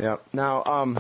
Yeah. Now, I'm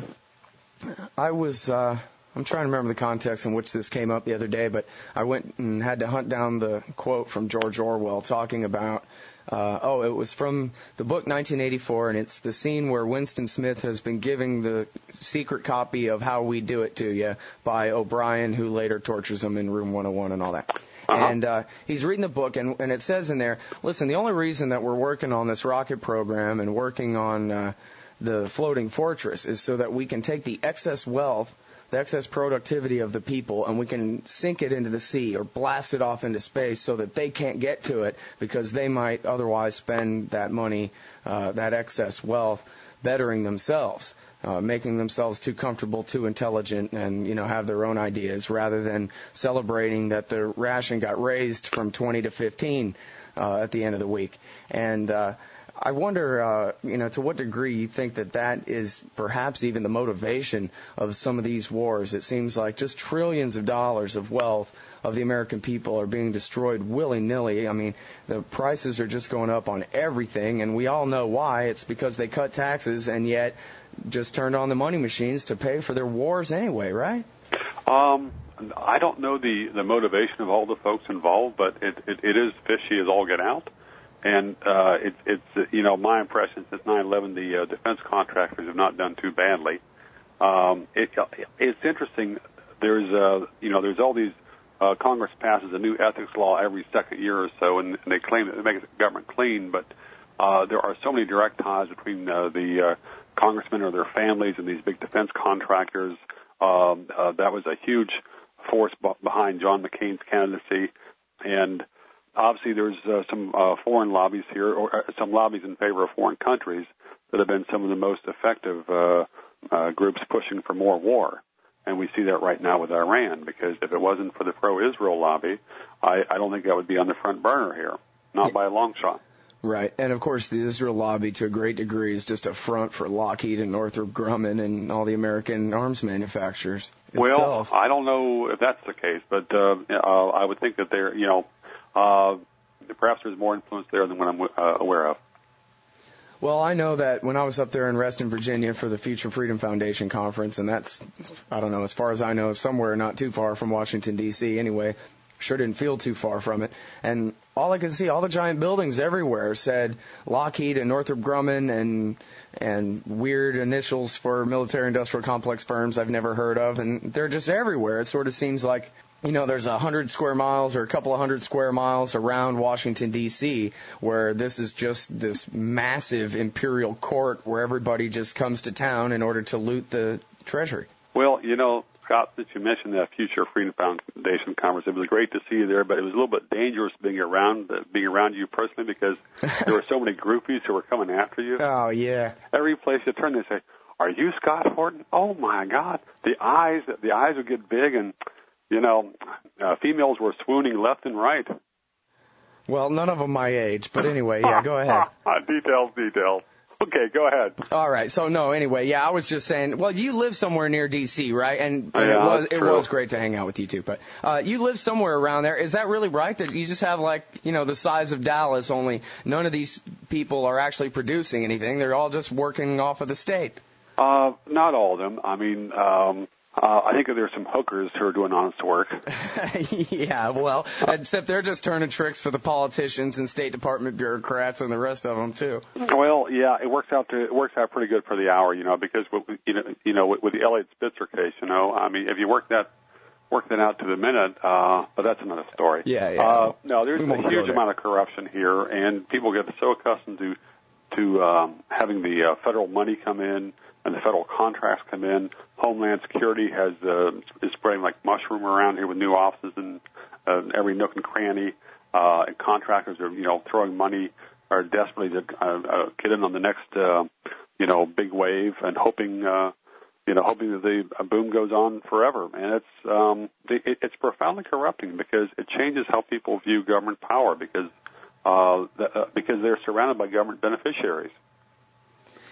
trying to remember the context in which this came up the other day, but I went and had to hunt down the quote from George Orwell talking about, it was from the book 1984, and it's the scene where Winston Smith has been giving the secret copy of How We Do It to you by O'Brien, who later tortures him in Room 101 and all that. Uh-huh. And he's reading the book, and it says in there, listen, the only reason that we're working on this rocket program and working on the floating fortress is so that we can take the excess wealth, the excess productivity of the people, and we can sink it into the sea or blast it off into space so that they can't get to it because they might otherwise spend that money, that excess wealth, bettering themselves, making themselves too comfortable, too intelligent, and, have their own ideas rather than celebrating that the ration got raised from 20 to 15 at the end of the week. And I wonder, to what degree you think that is perhaps even the motivation of some of these wars. It seems like just trillions of dollars of wealth of the American people are being destroyed willy-nilly. I mean, the prices are just going up on everything, and we all know why. It's because they cut taxes and yet just turned on the money machines to pay for their wars anyway, right? I don't know the motivation of all the folks involved, but it is fishy as all get out. And it's my impression since 9/11, the defense contractors have not done too badly. It's interesting. There's all these Congress passes a new ethics law every second year or so, and they claim that it makes the government clean. But there are so many direct ties between the congressmen or their families and these big defense contractors. That was a huge force behind John McCain's candidacy, and obviously, there's some foreign lobbies here, or some lobbies in favor of foreign countries that have been some of the most effective groups pushing for more war. And we see that right now with Iran, because if it wasn't for the pro-Israel lobby, I don't think that would be on the front burner here, not by a long shot. Right. And, of course, the Israel lobby, to a great degree, is just a front for Lockheed and Northrop Grumman and all the American arms manufacturers itself. Well, I don't know if that's the case, but I would think that they're, perhaps there's more influence there than what I'm aware of. Well, I know that when I was up there in Reston, Virginia for the Future Freedom Foundation conference, and that's, I don't know, as far as I know, somewhere not too far from Washington, D.C. anyway. Sure didn't feel too far from it. And all I could see, all the giant buildings everywhere said Lockheed and Northrop Grumman and weird initials for military-industrial complex firms I've never heard of, and they're just everywhere. It sort of seems like, there's 100 square miles or a couple of 100 square miles around Washington, D.C., where this is just this massive imperial court where everybody just comes to town in order to loot the treasury. Well, Scott, since you mentioned that Future Freedom Foundation conference, it was great to see you there, but it was a little bit dangerous being around you personally because there were so many groupies who were coming after you. Oh, yeah. Every place you turn, they say, "Are you Scott Horton?" Oh, my God. The eyes would get big, and females were swooning left and right. Well, none of them my age, but anyway, yeah, go ahead. Details. Okay, go ahead. All right. So, anyway, I was just saying, well, you live somewhere near D.C., right? And yeah, it was great to hang out with you, too. But you live somewhere around there. Is that really right, that you just have, the size of Dallas, only none of these people are actually producing anything? They're all just working off of the state. Not all of them. I mean, I think that there's some hookers who are doing honest work. Yeah, well, except they're just turning tricks for the politicians and State Department bureaucrats and the rest of them too. Well, yeah, it works out pretty good for the hour, because with the Elliot Spitzer case, I mean, if you work that out to the minute, but that's another story. Yeah. No, there's a huge amount of corruption here, and people get so accustomed to having the federal money come in and the federal contracts come in. Homeland Security is spreading like mushroom around here with new offices in every nook and cranny. And contractors are, throwing money, are desperately to get in on the next, big wave and hoping that the boom goes on forever. And it's profoundly corrupting because it changes how people view government power because they're surrounded by government beneficiaries.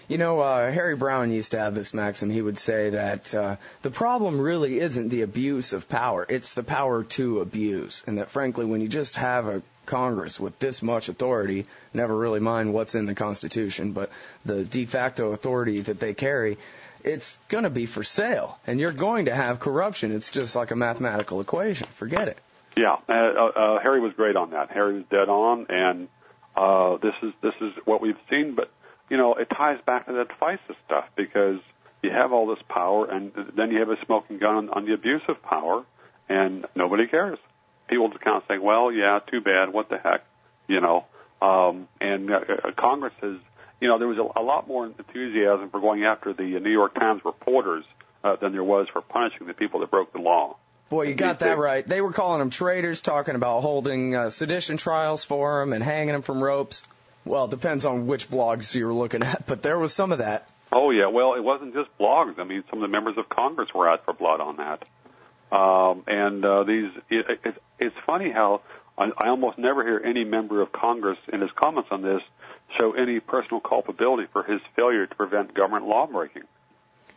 Harry Brown used to have this maxim. He would say that the problem really isn't the abuse of power. It's the power to abuse. And that, frankly, when you just have a Congress with this much authority, never really mind what's in the Constitution, but the de facto authority that they carry, it's going to be for sale, and you're going to have corruption. It's just like a mathematical equation. Forget it. Yeah, Harry was great on that. Harry was dead on, and this is what we've seen. But it ties back to that FISA stuff, because you have all this power, and then you have a smoking gun on the abuse of power, and nobody cares. People just kind of say, "Well, yeah, too bad. What the heck?" Congress has. There was a lot more enthusiasm for going after the New York Times reporters than there was for punishing the people that broke the law. Boy, you got that right. They were calling them traitors, talking about holding sedition trials for them and hanging them from ropes. Well, it depends on which blogs you were looking at, but there was some of that. Oh, yeah. Well, it wasn't just blogs. I mean, some of the members of Congress were out for blood on that. It's funny how I almost never hear any member of Congress in his comments on this show any personal culpability for his failure to prevent government lawbreaking.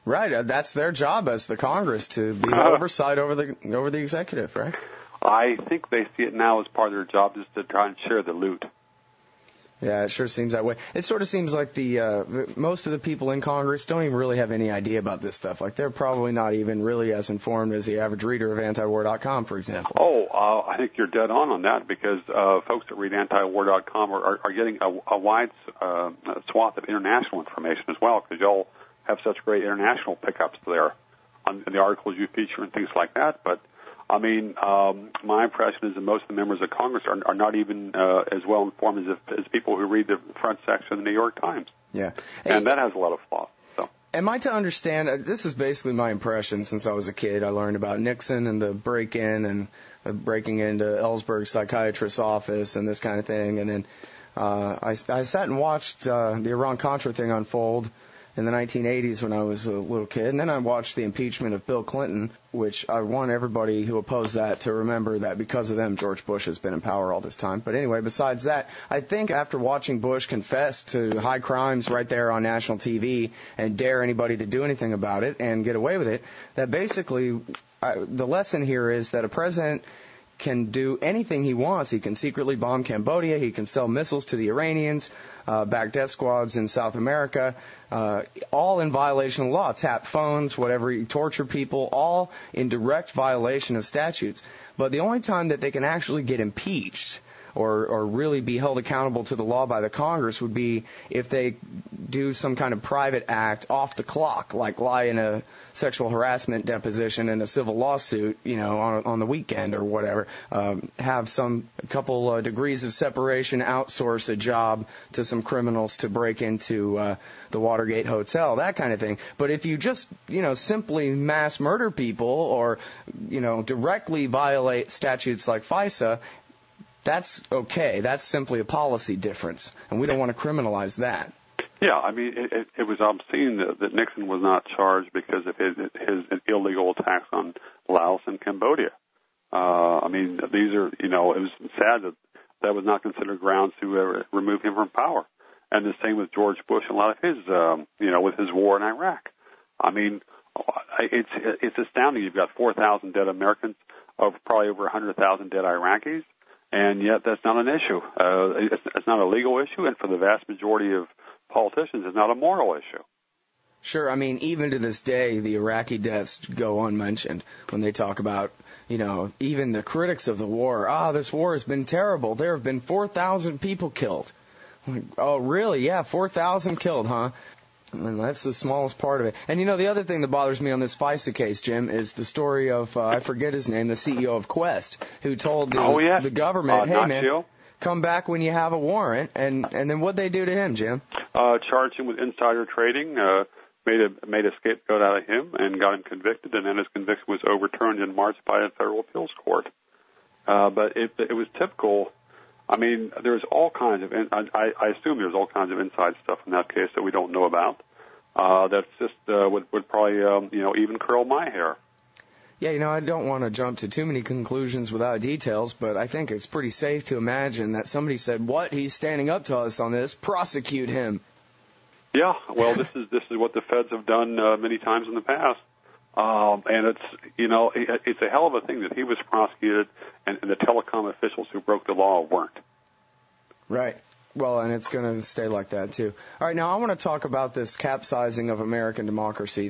Right, that's their job as the Congress, to be oversight over the executive, right? I think they see it now as part of their job, just to try and share the loot. Yeah, it sure seems that way. It sort of seems like the most of the people in Congress don't even really have any idea about this stuff. Like, they're probably not even really as informed as the average reader of antiwar.com, for example. Oh, I think you're dead on that, because folks that read antiwar.com are getting a wide swath of international information as well, because y'all have such great international pickups there on the articles you feature and things like that. But I mean, my impression is that most of the members of Congress are not even as well informed as people who read the front section of the New York Times. Yeah. And that has a lot of flaws. So. Am I to understand, this is basically my impression since I was a kid. I learned about Nixon and the break-in and breaking into Ellsberg's psychiatrist's office and this kind of thing. And then I sat and watched the Iran-Contra thing unfold in the 1980s when I was a little kid. And then I watched the impeachment of Bill Clinton, which I want everybody who opposed that to remember that because of them, George Bush has been in power all this time. But anyway, besides that, I think after watching Bush confess to high crimes right there on national TV and dare anybody to do anything about it and get away with it, that basically the lesson here is that a president can do anything he wants. He can secretly bomb Cambodia. He can sell missiles to the Iranians, back death squads in South America, all in violation of law. Tap phones, whatever, torture people, all in direct violation of statutes. But the only time that they can actually get impeached or really be held accountable to the law by the Congress would be if they do some kind of private act off the clock, like lie in a sexual harassment deposition in a civil lawsuit, on the weekend or whatever, have some couple degrees of separation, outsource a job to some criminals to break into the Watergate Hotel, that kind of thing. But if you just, simply mass murder people or, directly violate statutes like FISA, that's okay. That's simply a policy difference, and we don't want to criminalize that. Yeah, I mean, it was obscene that Nixon was not charged because of his illegal attacks on Laos and Cambodia. I mean, these are, it was sad that was not considered grounds to remove him from power. And the same with George Bush and a lot of his, with his war in Iraq. I mean, it's astounding. You've got 4,000 dead Americans of probably over 100,000 dead Iraqis. And yet that's not an issue. It's not a legal issue, and for the vast majority of politicians, it's not a moral issue. Sure. I mean, even to this day, the Iraqi deaths go unmentioned when they talk about, even the critics of the war. This war has been terrible. There have been 4,000 people killed. Like, oh, really? Yeah, 4,000 killed, huh? And that's the smallest part of it. And, the other thing that bothers me on this FISA case, Jim, is the story of, I forget his name, the CEO of Quest, who told the government, hey, man, come back when you have a warrant. And then what'd they do to him, Jim? Charged him with insider trading, made a scapegoat out of him, and got him convicted. And then his conviction was overturned in March by a federal appeals court. But it was typical. I mean, there's all kinds of, I assume there's all kinds of inside stuff in that case that we don't know about. That's just would probably, even curl my hair. Yeah, I don't want to jump to too many conclusions without details, but I think it's pretty safe to imagine that somebody said, "What? He's standing up to us on this. Prosecute him." Yeah, well, this is what the feds have done many times in the past. And it's a hell of a thing that he was prosecuted and the telecom officials who broke the law weren't. Right. Well, and it's going to stay like that, too. All right, now I want to talk about this capsizing of American democracy.